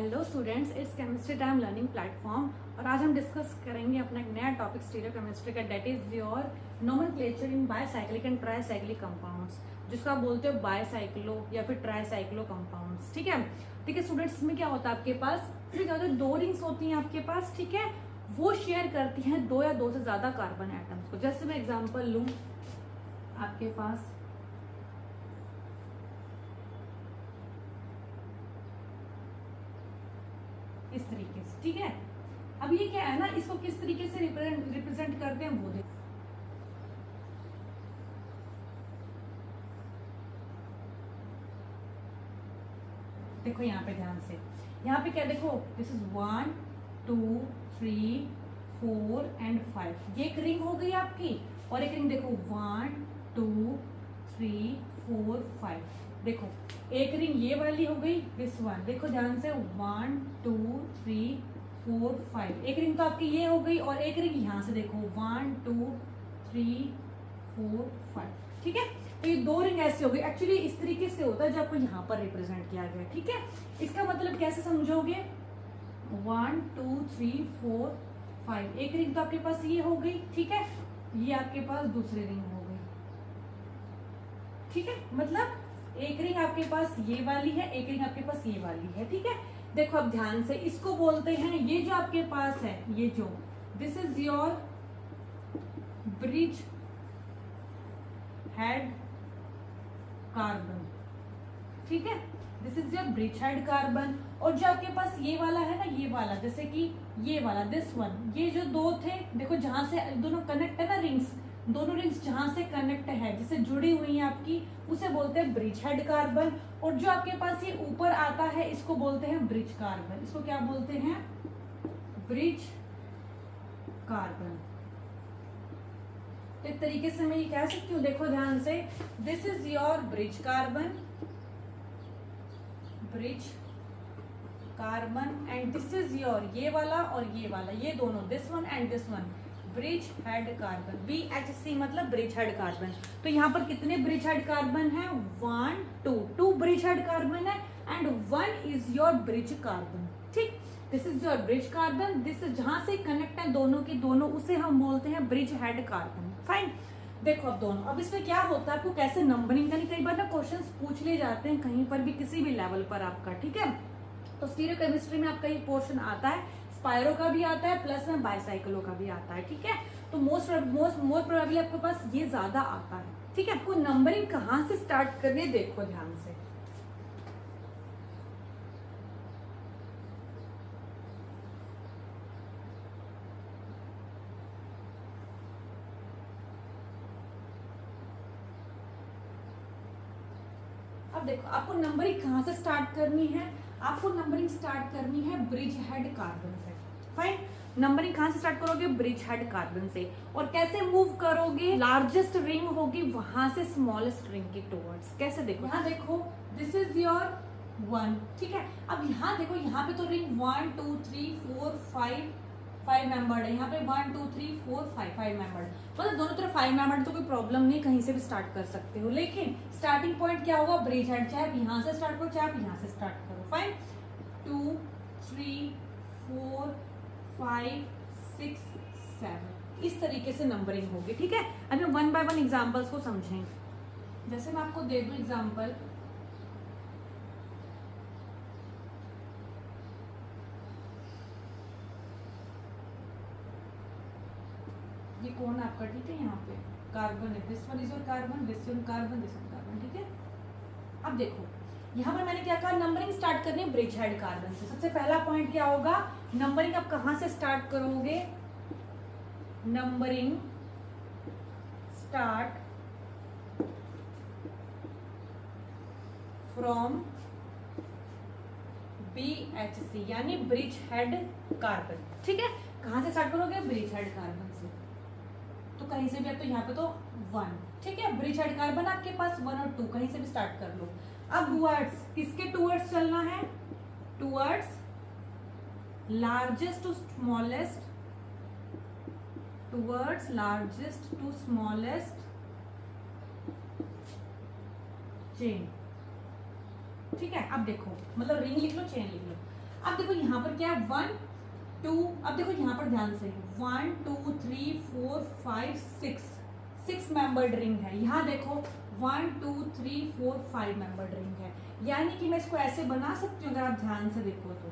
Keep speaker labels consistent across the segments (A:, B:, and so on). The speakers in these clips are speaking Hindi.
A: Hello students, it's chemistry time learning platform. और आज हम डिस्कस करेंगे अपना एक नया टॉपिक स्टीरियोकेमिस्ट्री का, that is your nomenclature in bicyclic and tricyclic compounds, जिसको आप बोलते हो बायसाइक्लो या फिर ट्राईसाइक्लो कंपाउंड्स। ठीक है स्टूडेंट्स, इसमें क्या होता है आपके पास, फिर क्या होता है, दो रिंग्स होती हैं आपके पास। ठीक है, वो शेयर करती हैं दो या दो से ज्यादा कार्बन एटम्स को। जैसे मैं एग्जाम्पल लूं, आपके पास इस तरीके से। ठीक है, अब ये क्या है ना, इसको किस तरीके से रिप्रेजेंट करते हैं वो देखो यहाँ पे ध्यान से। यहाँ पे क्या देखो, दिस इज 1 2 3 4 एंड 5। ये एक रिंग हो गई आपकी, और एक रिंग देखो 1 2 3 4 5। देखो एक रिंग ये वाली हो गई, दिस वन। देखो ध्यान से, 1 2 3 4 5। एक रिंग तो आपकी ये हो गई, और एक रिंग यहाँ से देखो 1 2 3 4 5। ठीक है, तो ये दो रिंग ऐसे हो गई। एक्चुअली इस तरीके से होता है जब आपको यहाँ पर रिप्रेजेंट किया गया। ठीक है, इसका मतलब कैसे समझोगे, 1 2 3 4 5। एक रिंग तो आपके पास ये हो गई। ठीक है, ये आपके पास दूसरी रिंग हो गई। ठीक है, मतलब एक रिंग आपके पास ये वाली है, एक रिंग आपके पास ये वाली है। ठीक है, देखो अब ध्यान से, इसको बोलते हैं, ये जो आपके पास है, ये जो this is your bridge head carbon. ठीक है, this is your bridge head carbon. और जो आपके पास ये वाला है ना, ये वाला, जैसे कि ये वाला दिस वन, ये जो दो थे, देखो जहां से दोनों कनेक्ट है ना रिंग्स, दोनों रिंग्स जहां से कनेक्ट है, जिससे जुड़ी हुई है आपकी, उसे बोलते हैं ब्रिज हेड कार्बन। और जो आपके पास ये ऊपर आता है, इसको बोलते हैं ब्रिज कार्बन। इसको क्या बोलते हैं, ब्रिज कार्बन। एक तरीके से मैं ये कह सकती हूँ, देखो ध्यान से, this is your bridge carbon, bridge carbon, and this is your ये वाला और ये वाला, ये दोनों, this one and this one, bridge head carbon. BHC मतलब ब्रिज हेड कार्बन। तो यहाँ पर कितने ब्रिज हेड कार्बन है, 1 2 ब्रिज हेड कार्बन है, and 1 is your bridge carbon. ठीक, this is your bridge carbon, this जहां से कनेक्ट है दोनों की दोनों, उसे हम बोलते हैं ब्रिज हेड कार्बन। फाइन, देखो अब दोनों, अब इसमें क्या होता है, आपको कैसे नंबरिंग करनी, कई बार ना क्वेश्चंस पूछ लिए जाते हैं कहीं पर भी, किसी भी लेवल पर आपका। ठीक है, तो स्टीरियोकेमिस्ट्री में आपका ये पोर्शन आता है, स्पायरो का भी आता है, प्लस में बायसाइक्लो का भी आता है। ठीक है, तो मोर प्रोबेबली आपके पास ये ज्यादा आता है। ठीक है, आपको नंबरिंग कहाँ से स्टार्ट करनी, देखो ध्यान से। अब देखो, आपको नंबरिंग कहाँ से स्टार्ट करनी है, आपको नंबरिंग स्टार्ट करनी है ब्रिज हेड कार्बन से। फाइन, नंबरिंग कहाँ से स्टार्ट करोगे, ब्रिज हेड कार्बन से। और कैसे मूव करोगे, लार्जेस्ट रिंग होगी वहां से स्मॉलेस्ट रिंग के टुवर्ड्स। कैसे, देखो यहाँ देखो, दिस इज योर 1। ठीक है, अब यहाँ देखो, यहाँ पे तो रिंग 1 2 3 4 5 मेंबर्ड है। यहाँ पे 1 2 3 4 5 मेंबर्ड, मतलब दोनों तरफ 5 मेंबर्ड, तो कोई प्रॉब्लम नहीं, कहीं से भी स्टार्ट कर सकते हो। लेकिन स्टार्टिंग पॉइंट क्या होगा, ब्रिज हेड, चाहे आप यहाँ से स्टार्ट करो चाहे आप यहाँ से स्टार्ट करो। फाइन, 2 3 4 5 6 7, इस तरीके से नंबरिंग होगी। ठीक है, अब हम 1 बाय 1 एग्जाम्पल्स को समझेंगे। जैसे मैं आपको दे दूं एग्जाम्पल, ये कौन आपका, ठीक है, यहाँ पे कार्बन है, this one is your carbon, this one carbon, this one carbon. ठीक है, अब देखो यहाँ पर मैंने क्या कहा, नंबरिंग स्टार्ट करनी है ब्रिज हेड कार्बन से। सबसे पहला पॉइंट क्या होगा, नंबरिंग आप कहां से स्टार्ट करोगे, नंबरिंग स्टार्ट फ्रॉम BHC यानी ब्रिज हेड कार्बन। ठीक है, कहां से स्टार्ट करोगे, ब्रिज हेड कार्बन से। तो कहीं से भी, अब तो यहाँ पे तो 1, ठीक है, ब्रिज हेड कार्बन आपके पास 1 और 2, कहीं से भी स्टार्ट कर लो। अब टुवर्ड्स, किसके टुवर्ड्स चलना है, towards largest to smallest, towards largest to smallest chain. ठीक है, अब देखो, मतलब रिंग लिख लो, चेन लिख लो। अब देखो यहाँ पर क्या है 1 2, अब देखो यहाँ पर ध्यान से 1 2 3 4 5 6 मेंबर्ड रिंग है। यहाँ देखो 1 2 3 4 5 मेंबर्ड रिंग है, यानी कि मैं इसको ऐसे बना सकती हूँ अगर आप ध्यान से देखो तो।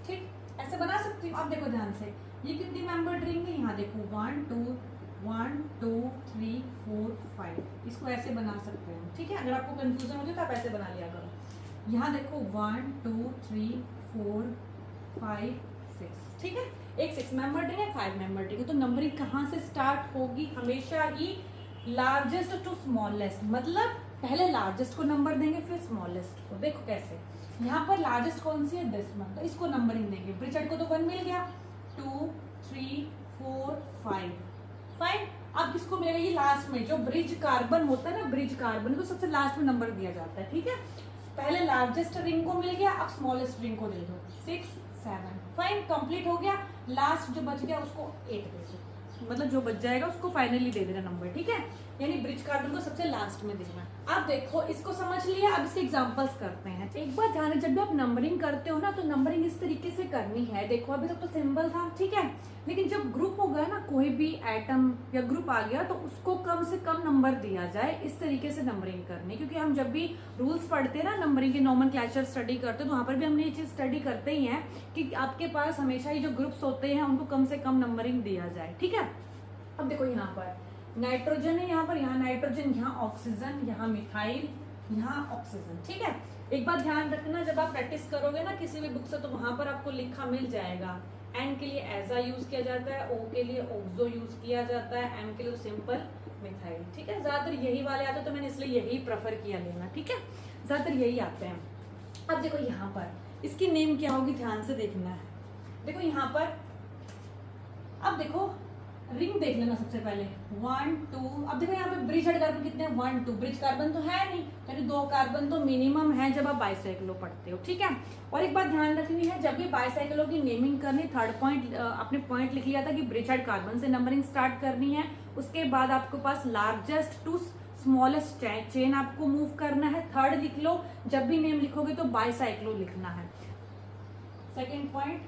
A: ठीक, ऐसे बना सकती हूँ। अब देखो ध्यान से ये कितनी मेंबर्ड रिंग है, यहाँ देखो 1 2 3 4 5, इसको ऐसे बना सकते हैं। ठीक है, अगर आपको कंफ्यूजन होती है तो आप ऐसे बना लिया करो। यहाँ देखो 1 2 3 4 5 6, ठीक है, एक 6 मेंबर रिंग है, 5 मेंबर रिंग है। तो नंबरिंग कहाँ से स्टार्ट होगी, हमेशा ही लार्जेस्ट टू स्मॉलेस्ट, मतलब पहले लार्जेस्ट को नंबर देंगे फिर स्मॉलेस्ट को। देखो कैसे, यहाँ पर लार्जेस्ट कौन सी है, 10 तो इसको नंबरिंग देंगे। ब्रिचर्ड को तो 1 मिल गया, 2 3 4 5 5। अब किसको मिलेगा, ये लास्ट में जो ब्रिज कार्बन होता है ना, ब्रिज कार्बन को सबसे लास्ट में नंबर दिया जाता है। ठीक है, पहले लार्जेस्ट रिंग को मिल गया, अब स्मॉलेस्ट रिंग को दे दो 6 7 फाइन, कंप्लीट हो गया। लास्ट जो बच गया उसको 8 दे दो, मतलब जो बच जाएगा उसको फाइनली दे देना नंबर। ठीक है, यानी ब्रिज कार्बन को सबसे लास्ट में देना। अब देखो इसको समझ लिया, अब इसके एग्जांपल्स करते हैं। एक बार ध्यान है, जब भी आप नंबरिंग करते हो ना तो नंबरिंग इस तरीके से करनी है। देखो अभी तक तो सिंबल था, ठीक है, लेकिन जब ग्रुप हो गया ना, कोई भी एटम या ग्रुप आ गया तो उसको कम से कम नंबर दिया जाए, इस तरीके से नंबरिंग करनी। क्योंकि हम जब भी रूल्स पढ़ते हैं ना नंबरिंग के, नोमेनक्लेचर स्टडी करते हैं, तो वहां पर भी हमने ये चीज स्टडी करते ही है कि आपके पास हमेशा ही जो ग्रुप्स होते हैं उनको कम से कम नंबरिंग दिया जाए। ठीक है, अब देखो यहाँ पर नाइट्रोजन है, यहाँ पर, यहाँ नाइट्रोजन, यहाँ ऑक्सीजन, यहाँ मिथाइल, यहाँ ऑक्सीजन। ठीक है, एक बात ध्यान रखना, जब आप प्रैक्टिस करोगे ना किसी भी बुक से तो वहां पर आपको लिखा मिल जाएगा। एन के लिए एजा यूज किया जाता है, ओ के लिए ऑक्सो यूज किया जाता है, एम के लिए सिंपल मिथाइल। ठीक है, ज्यादातर यही वाले आते हैं तो मैंने इसलिए यही प्रेफर किया लेना। ठीक है, ज्यादातर यही आते हैं। अब देखो यहाँ पर इसकी नेम क्या होगी, ध्यान से देखना है। देखो यहाँ पर, अब देखो रिंग देख लेना सबसे पहले 1 2। अब देखो यहाँ पे ब्रिज हेड कार्बन कितने हैं, 1 2। ब्रिज कार्बन तो है नहीं, यानी 2 कार्बन तो मिनिमम है जब आप बाइसाइक्लो पढ़ते हो। ठीक है, और एक बात ध्यान रखनी है, जब भी बाइसाइक्लो की नेमिंग करनी, थर्ड पॉइंट आपने पॉइंट लिख लिया था कि ब्रिज हेड कार्बन से नंबरिंग स्टार्ट करनी है। उसके बाद आपके पास लार्जेस्ट टू स्मॉलेस्ट चेन आपको मूव करना है। थर्ड लिख लो, जब भी नेम लिखोगे तो बाइसाइक्लो लिखना है। सेकेंड पॉइंट,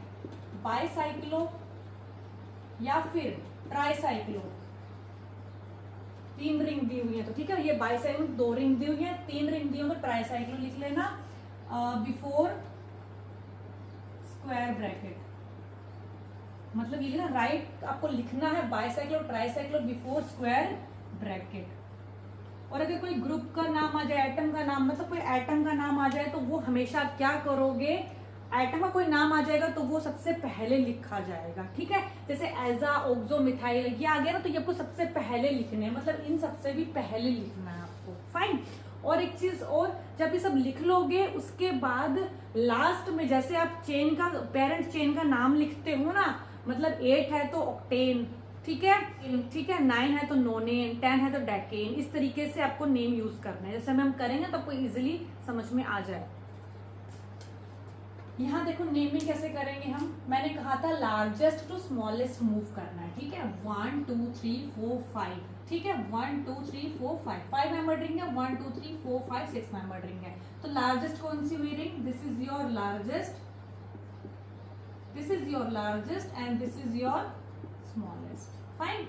A: बाइसाइक्लो या फिर ट्राइसाइक्लो, 3 रिंग दी हुई है तो ठीक है, ये बाइसाइक्लो 2 रिंग दी हुई है, 3 रिंग दी हुई तो ट्राइसाइक्लो लिख लेना बिफोर स्क्वायर ब्रैकेट। मतलब ये ना राइट आपको लिखना है बाइसाइक्लो ट्राइसाइक्लो बिफोर स्क्वायर ब्रैकेट। और अगर कोई ग्रुप का नाम आ जाए, एटम का नाम, मतलब कोई एटम का नाम आ जाए तो वो हमेशा आप क्या करोगे, एटम का कोई नाम आ जाएगा तो वो सबसे पहले लिखा जाएगा। ठीक है, जैसे एजा ऑक्सो मिथाइल ये आ गया ना, तो ये आपको सबसे पहले लिखने हैं, मतलब इन सबसे भी पहले लिखना है आपको। फाइन, और एक चीज और, जब ये सब लिख लोगे उसके बाद लास्ट में जैसे आप चेन का, पेरेंट चेन का नाम लिखते हो ना, मतलब 8 है तो ऑक्टेन, ठीक है, 9 है तो नोनेन, 10 है तो डेकेन, इस तरीके से आपको नेम यूज करना है। जैसे हम करेंगे तो आपको इजिली समझ में आ जाए। यहाँ देखो नेमिंग कैसे करेंगे हम, मैंने कहा था लार्जेस्ट टू स्मॉलेस्ट मूव करना है। ठीक है, 1 2 3 4 5, ठीक है, 1 2 3 4 5, 5 मेंबर रिंग है, 1 2 3 4 5 6 मेंबर रिंग है। तो लार्जेस्ट कौन सी हुई ring, this is your largest, this is your largest and this is your smallest. Fine,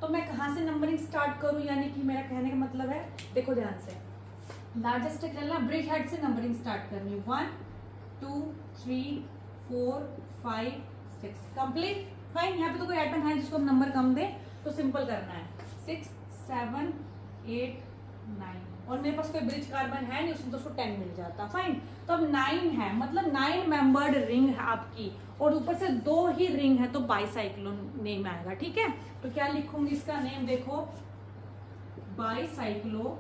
A: तो मैं कहाँ से नंबरिंग स्टार्ट करूं, यानी कि मेरा कहने का मतलब है, देखो ध्यान से, लार्जेस्ट चलना, ब्रिज हेड से नंबरिंग स्टार्ट करनी, 1 2 3 4 5 6 कंप्लीट। फाइन, यहाँ पे तो कोई आइटम है जिसको हम नंबर कम दे तो सिंपल करना है, 6 7 8 9, और मेरे पास कोई ब्रिज कार्बन है नहीं उसमें तो उसको 10 मिल जाता। फाइन, तो अब 9 है, मतलब 9 मेंबर्ड रिंग है आपकी, और ऊपर से 2 ही रिंग है तो बाइसाइक्लो नेम आएगा। ठीक है, तो क्या लिखूंगी इसका नेम, देखो बाइसाइक्लो।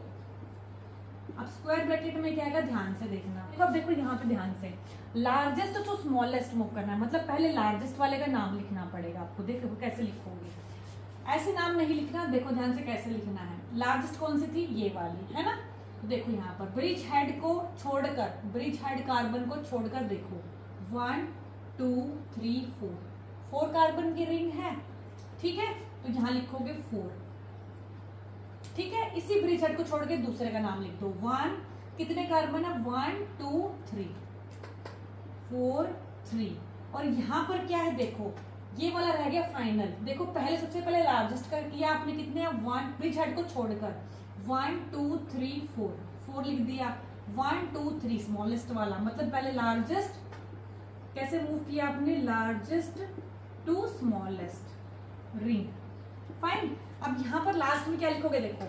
A: अब स्क्वायर ब्रैकेट में क्या आएगा, ध्यान से देखना। अब देखो यहाँ पे ध्यान से, लार्जेस्ट टू स्मॉलेस्ट मूव करना है, मतलब पहले लार्जेस्ट वाले का नाम लिखना पड़ेगा आपको। देखो कैसे लिखोगे, ऐसे नाम नहीं लिखना, देखो ध्यान से कैसे लिखना है। लार्जेस्ट कौन सी थी, ये वाली है ना, तो देखो यहाँ पर ब्रिज हेड को छोड़कर, ब्रिज हेड कार्बन को छोड़कर देखो 1 2 3 4 कार्बन की रिंग है। ठीक है, तो यहाँ लिखोगे 4। ठीक है, इसी ब्रिज हेड को छोड़ के दूसरे का नाम लिख दो। 1, कितने कार्बन है? 1 2 3 4 3। और यहाँ पर क्या है देखो, ये वाला रह गया फाइनल। देखो पहले सबसे पहले लार्जेस्ट का किया आपने, कितने हैं? 1 ब्रिज हेड को छोड़कर 1 2 3 4 लिख दिया। 1 2 3 स्मॉलेस्ट वाला, मतलब पहले लार्जेस्ट कैसे मूव किया आपने? Largest to smallest ring. Fine. अब यहाँ पर लास्ट में क्या लिखोगे? देखो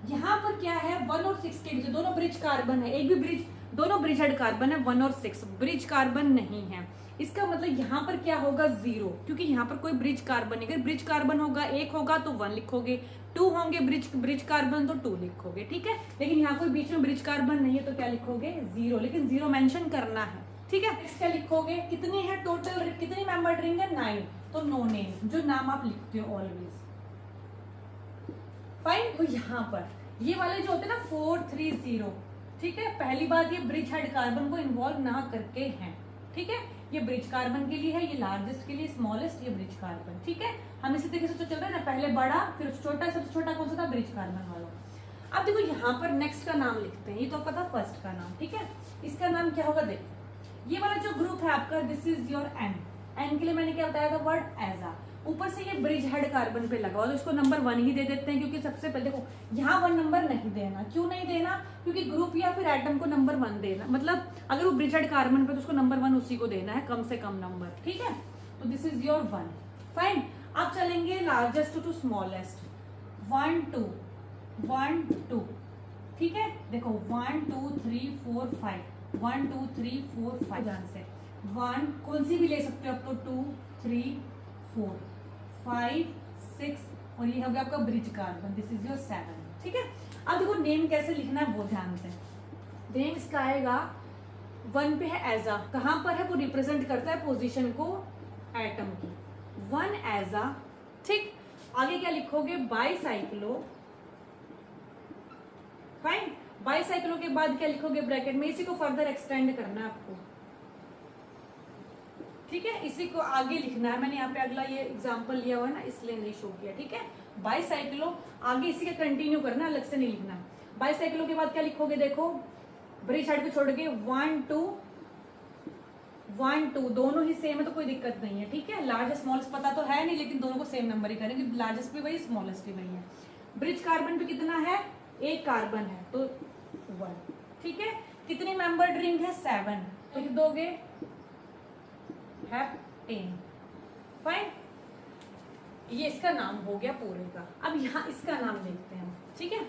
A: यहाँ पर क्या है, 1 और 6 के बीच दोनों ब्रिज कार्बन है, एक भी ब्रिज, दोनों ब्रिज हेड कार्बन है। 1 और 6 ब्रिज कार्बन नहीं है, इसका मतलब यहाँ पर क्या होगा? 0, क्योंकि यहाँ पर कोई ब्रिज कार्बन नहीं। अगर ब्रिज कार्बन होगा, एक होगा तो 1 लिखोगे, 2 होंगे ब्रिज कार्बन तो 2 लिखोगे। ठीक है, लेकिन यहाँ कोई बीच में ब्रिज कार्बन नहीं है तो क्या लिखोगे? 0, लेकिन 0 मेंशन करना है। ठीक है, क्या लिखोगे? कितने हैं टोटल, कितनी मेंबर रिंग है? 9, तो नो नेम, जो नाम आप लिखते हो ऑलवेज। फाइन। तो यहाँ पर ये वाले जो होते हैं ना 4 3 0, ठीक है, पहली बात ये ब्रिज हेड कार्बन को इन्वॉल्व ना करके हैं। ठीक है, ये ब्रिज कार्बन के लिए है, ये लार्जेस्ट के लिए, स्मॉलेस्ट ये ब्रिज कार्बन। ठीक है, हम इसी तरीके से तो चल रहे हैं ना, पहले बड़ा फिर छोटा, सबसे छोटा कौन सा था? ब्रिज कार्बन वाला। अब देखो यहाँ पर नेक्स्ट का नाम लिखते हैं, ये तो पता फर्स्ट का नाम। ठीक है, इसका नाम क्या होगा? देखो ये वाला जो ग्रुप है आपका, this is your N. N के लिए मैंने क्या बताया था? वर्ड एजा। ऊपर से ये ब्रिज हेड कार्बन पे लगा, और इसको नंबर 1 ही दे देते हैं, क्योंकि सबसे पहले देखो यहाँ 1 नंबर नहीं देना। क्यों नहीं देना? क्योंकि ग्रुप या फिर एटम को नंबर 1 देना, मतलब अगर वो ब्रिज हेड कार्बन पे तो उसको नंबर 1 उसी को देना है, कम से कम नंबर। ठीक है, तो दिस इज योर 1। फाइन। अब चलेंगे लार्जेस्ट टू स्मॉलेस्ट। 1 2 1 2। ठीक है, देखो 1 2 3 4 5 1 2 3 4 5 ध्यान से 1 कौन सी भी ले सकते हो आप, तो 2 3 4 5 6 और ये हो गया आपका bridge carbon, this is your 7। ठीक है, अब देखो नेम कैसे लिखना है वो ध्यान से। नेम इसका आएगा 1 पे है एजा, कहां पर है? वो रिप्रेजेंट करता है पोजीशन को एटम की। 1 एजा। ठीक, आगे क्या लिखोगे? बाईसाइक्लो। फाइन। बाईसाइक्लो के बाद क्या लिखोगे ब्रैकेट में? इसी को फर्दर एक्सटेंड करना है आपको। ठीक है, इसी को आगे लिखना है। मैंने यहाँ पे अगला ये एग्जांपल लिया हुआ है ना, इसलिए नहीं शो किया। ठीक है, बाईसाइक्लो आगे इसी का कंटिन्यू करना, अलग से नहीं लिखना। बाईसाइक्लो के बाद क्या लिखोगे? देखो ब्रिज हेड को छोड़ के 1 2 1 2 दोनों ही सेम है तो कोई दिक्कत नहीं है। ठीक है, लार्जेस्ट स्मॉलेस्ट पता तो है नहीं, लेकिन दोनों को सेम नंबर ही करेंगे, लार्जेस्ट भी वही स्मॉलेस्ट भी वही है। ब्रिज कार्बन पे कितना है? एक कार्बन है तो 1। ठीक है, कितनी मेंबर्ड रिंग है? 7, तो लिख दोगे हेप्टेन। फाइन, ये इसका नाम हो गया पूरे का। अब यहाँ इसका नाम देखते हैं। ठीक है,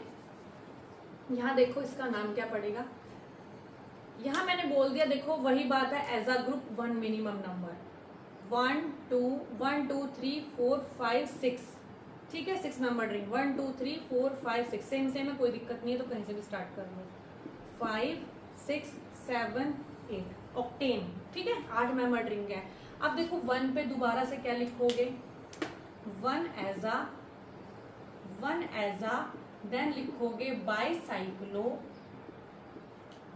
A: यहाँ देखो इसका नाम क्या पड़ेगा। यहाँ मैंने बोल दिया, देखो वही बात है, as a group 1 minimum number 1 2 1 2 3 4 5 6। ठीक है, 6 मेंबर रिंग 1 2 3 4 5 6 सेम सेम है, कोई दिक्कत नहीं है, तो कहीं से भी स्टार्ट कर लो। 5 6 7 8 ऑक्टेन। ठीक है, 8 मेंबर रिंग है। अब देखो 1 पे दोबारा से क्या लिखोगे? 1 एजा, देन लिखोगे बाईसाइक्लो,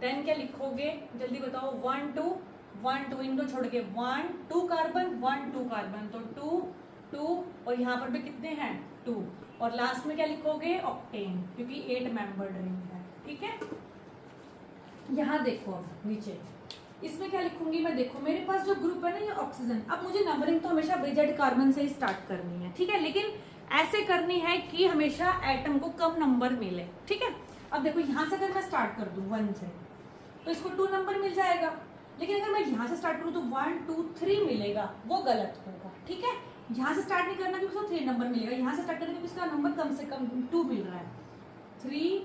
A: देन क्या लिखोगे? जल्दी बताओ। 1 2 1 2 इनको छोड़ के 1 2 कार्बन 1 2 कार्बन, तो 2 2 और यहाँ पर भी कितने हैं? 2, और लास्ट में क्या लिखोगे? ऑक्टेन, क्योंकि 8 मेंबर्ड रिंग है। ठीक है, यहाँ देखो अब नीचे इसमें क्या लिखूंगी मैं? देखो मेरे पास जो ग्रुप है ना ये ऑक्सीजन। अब मुझे नंबरिंग तो हमेशा ब्रिज हेड कार्बन से ही स्टार्ट करनी है। ठीक है, लेकिन ऐसे करनी है कि हमेशा एटम को कम नंबर मिले। ठीक है, अब देखो यहाँ से अगर मैं स्टार्ट कर दूं 1 से तो इसको 2 नंबर मिल जाएगा, लेकिन अगर मैं यहाँ से स्टार्ट करूँ तो 1 2 3 मिलेगा, वो गलत होगा। ठीक है, यहाँ से स्टार्ट नहीं करना क्योंकि उसको 3 नंबर मिलेगा, यहाँ से स्टार्ट करना क्योंकि इसका नंबर कम से कम 2 मिल रहा है। 3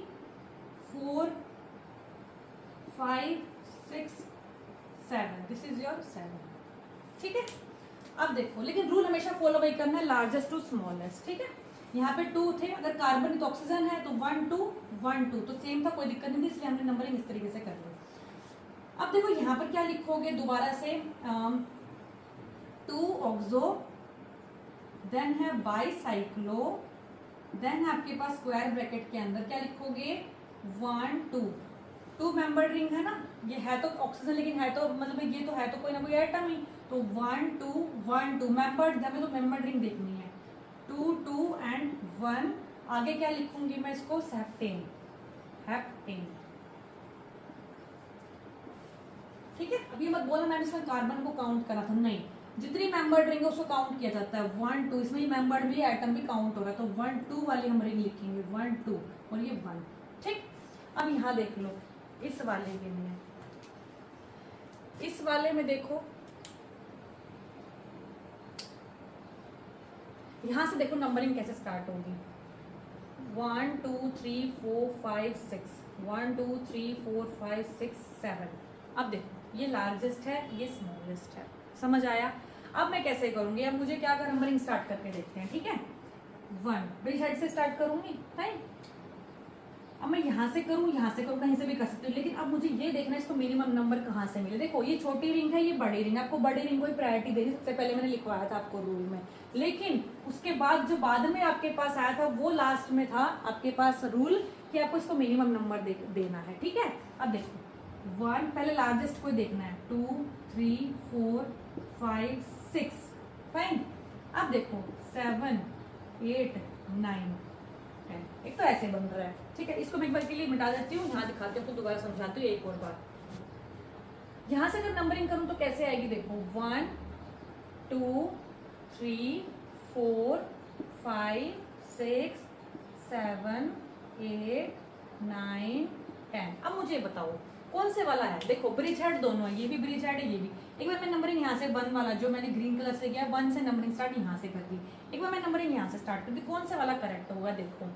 A: 4 5 6 7, दिस इज योर 7। ठीक है, अब देखो लेकिन रूल हमेशा फॉलो वही करना है, लार्जेस्ट टू स्मॉलेस्ट। ठीक है, यहाँ पे 2 थे, अगर कार्बन तो ऑक्सीजन है तो 1 2 1 2 तो सेम था, कोई दिक्कत नहीं थी, इसलिए हमने नंबरिंग इस तरीके से कर ली। अब देखो यहाँ पर क्या लिखोगे दोबारा से? 2 ऑक्सो, देन है बाईसाइक्लो, देन है आपके पास स्क्वायर ब्रैकेट के अंदर क्या लिखोगे? 1 2 मेंबर रिंग है ना, ये है तो ऑक्सीजन लेकिन है तो मतलब ये तो है तो कोई ना कोई एटम ही, तो 1 2 1 2 मेंबर्ड, हमें तो मेंबर रिंग देखनी है। 2 2 एंड 1, आगे क्या लिखूंगी मैं इसको, हेप्टेन, हेप्टेन। ठीक है, अभी मत बोला मैंने इसमें कार्बन को काउंट करा था, नहीं, जितनी मेंबर्ड रिंग है उसको काउंट किया जाता है, 1 2, इसमें मेंबर्ड भी एटम भी काउंट हो रहा है, तो 1 2 वाली हम रिंग लिखेंगे, 1 2 और ये 1। ठीक, अब यहाँ देख लो इस वाले के लिए, इस वाले में देखो, यहां से देखो नंबरिंग कैसे स्टार्ट होगी, 1 2 3 4 5 6, 1 2 3 4 5 6 7। अब देखो ये लार्जेस्ट है, ये स्मॉलेस्ट है, समझ आया। अब मैं कैसे करूंगी, अब मुझे क्या कर, नंबरिंग स्टार्ट करके देखते हैं। ठीक है, 1 ब्रिज हेड से स्टार्ट करूंगी, फाइन। अब मैं यहाँ से करूँ, यहाँ से करूँ, कहीं से भी कर सकती हूँ, लेकिन अब मुझे ये देखना है इसको मिनिमम नंबर कहाँ से मिले। देखो ये छोटी रिंग है, ये बड़ी रिंग, आपको बड़ी रिंग को ही प्रायोरिटी देनी, सबसे पहले मैंने लिखवाया था आपको रूल में, लेकिन उसके बाद जो बाद में आपके पास आया था वो लास्ट में था आपके पास रूल कि आपको इसको मिनिमम नंबर देना है। ठीक है, अब देखो 1 पहले लार्जेस्ट को देखना है, 2 3 4 5 6, फाइन। अब देखो 7 8 9 10, एक तो ऐसे बन रहा है। ठीक है, इसको मैं एक बार के लिए मिटा देती हूँ, यहाँ दिखाती हूँ, तो दोबारा समझाती हूँ एक और बार। यहाँ से अगर नंबरिंग करूँ तो कैसे आएगी, देखो 1 2 3 4 5 6 7 8 9 10। अब मुझे बताओ कौन से वाला है, देखो ब्रिज हेड दोनों है, ये भी ब्रिज हेड है, ये भी। एक बार मैं नंबरिंग यहाँ से 1 वाला जो मैंने ग्रीन कलर से किया, 1 से नंबरिंग स्टार्ट यहाँ से कर दी। एक बार मैं नंबरिंग यहाँ से स्टार्ट कर दी, कौन से वाला करेक्ट होगा, देखो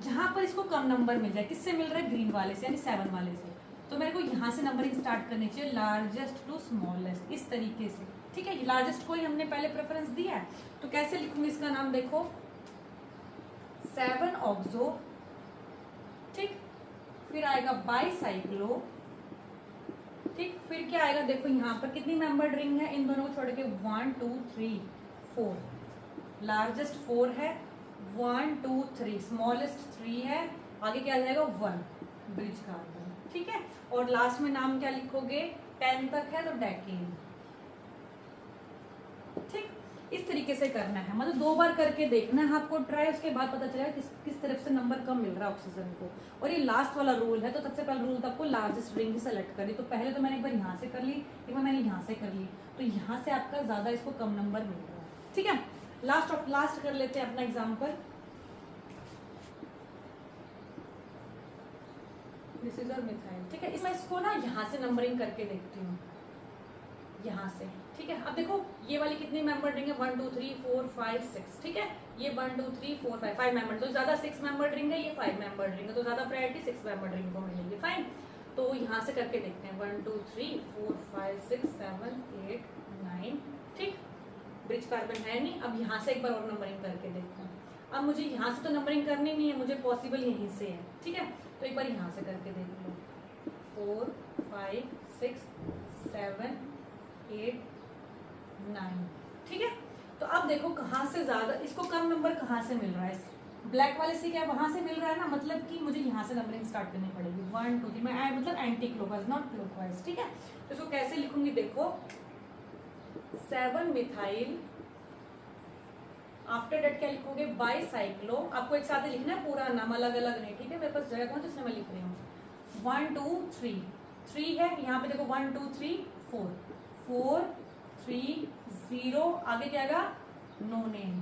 A: जहां पर इसको कम नंबर मिल जाए, किससे मिल रहा है, ग्रीन वाले से, यानी 7 वाले से, तो मेरे को यहाँ से नंबरिंग स्टार्ट करनी चाहिए, लार्जेस्ट टू स्मॉलेस्ट, इस तरीके से। ठीक है, लार्जेस्ट को ही हमने पहले प्रेफरेंस दिया है, तो कैसे लिखूंगी इसका नाम, देखो 7 ऑक्सो, ठीक, फिर आएगा बाईसाइक्लो, ठीक, फिर क्या आएगा, देखो यहाँ पर कितनी मेंबर्ड रिंग है, इन दोनों को छोड़ के 1 2 3 4, लार्जेस्ट 4 है, 1 2 3, स्मॉलेस्ट 3 है, आगे क्या आ जाएगा 1, ब्रिज कार्बन। ठीक है, और लास्ट में नाम क्या लिखोगे, 10 तक है तो डेकेन। ठीक, इस तरीके से करना है, मतलब 2 बार करके देखना है आपको ट्राई, उसके बाद पता चलेगा किस तरफ से नंबर कम मिल रहा है ऑक्सीजन को। और ये लास्ट वाला रूल है, तो सबसे पहला रूल था आपको लार्जेस्ट रिंग सेलेक्ट करनी, तो पहले तो मैंने एक बार यहाँ से कर ली, एक बार मैंने यहाँ से कर ली, तो यहाँ से आपका ज्यादा इसको कम नंबर मिल रहा है। ठीक है, लास्ट कर लेते हैं अपना एग्जाम्पल, दिस इज मिथाइल। ठीक है, इसमें इसको ना यहाँ से नंबरिंग करके देखती हूँ, यहाँ से। ठीक है, अब देखो ये वाली कितनी मेंबर रिंग है, 1 2 3 4 5 6। ठीक है, ये 1 2 3 4 5 मेंबर, तो ज्यादा 6 मेंबर रिंग है, ये 5 मेंबर रिंग है, तो ज्यादा प्रायोरिटी 6 मेंबर रिंग को मिलेगी। फाइन, तो यहाँ से करके देखते हैं, 1 2 3 4 5 6 7 8 9। ठीक, ब्रिज कार्बन है नहीं, अब यहाँ से एक बार और नंबरिंग करके देखते हैं। अब मुझे यहाँ से तो नंबरिंग करनी नहीं है, मुझे पॉसिबल यहीं से है। ठीक है, तो एक बार यहाँ से करके देख लो, 4 5 6 7 8 9। ठीक है, तो अब देखो कहाँ से ज्यादा, इसको कम नंबर कहाँ से मिल रहा है, ब्लैक वाले से क्या वहां से मिल रहा है ना, मतलब कि मुझे यहाँ से नंबरिंग स्टार्ट करनी पड़ेगी, 1 2 3, मैं मतलब एंटी क्लॉकवाइज नॉट क्लॉकवाइज। ठीक है, तो इसको कैसे लिखूंगी, देखो 7 मिथाइल, आफ्टर डेट क्या लिखोगे, बाईसाइक्लो, आपको एक साथ ही लिखना है पूरा नाम, अलग अलग नहीं। ठीक है, मेरे पास जगह कौन, तो इसमें मैं लिख रही हूँ 1 2 3 3 है, यहाँ पे देखो 1 2 3 4 4 3 0, आगे क्या आएगा, नो नेम,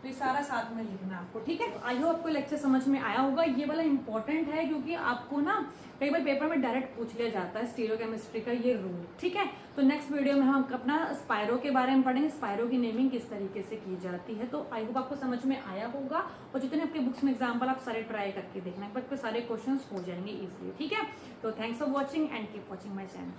A: तो ये सारा साथ में लिखना आपको। ठीक है, आई होप आपको लेक्चर समझ में आया होगा। ये वाला इंपॉर्टेंट है क्योंकि आपको ना कई बार पेपर में डायरेक्ट पूछ लिया जाता है स्टीरियोकेमिस्ट्री का ये रूल। ठीक है, तो नेक्स्ट वीडियो में हम अपना स्पायरो के बारे में पढ़ेंगे, स्पायरो की नेमिंग किस तरीके से की जाती है। तो आई होप आपको समझ में आया होगा, और जितने आपके बुक्स में एग्जाम्पल आप सारे ट्राई करके देखना, बट सारे क्वेश्चन हो जाएंगे इजिली। ठीक है, तो thanks for watching and keep watching my channel.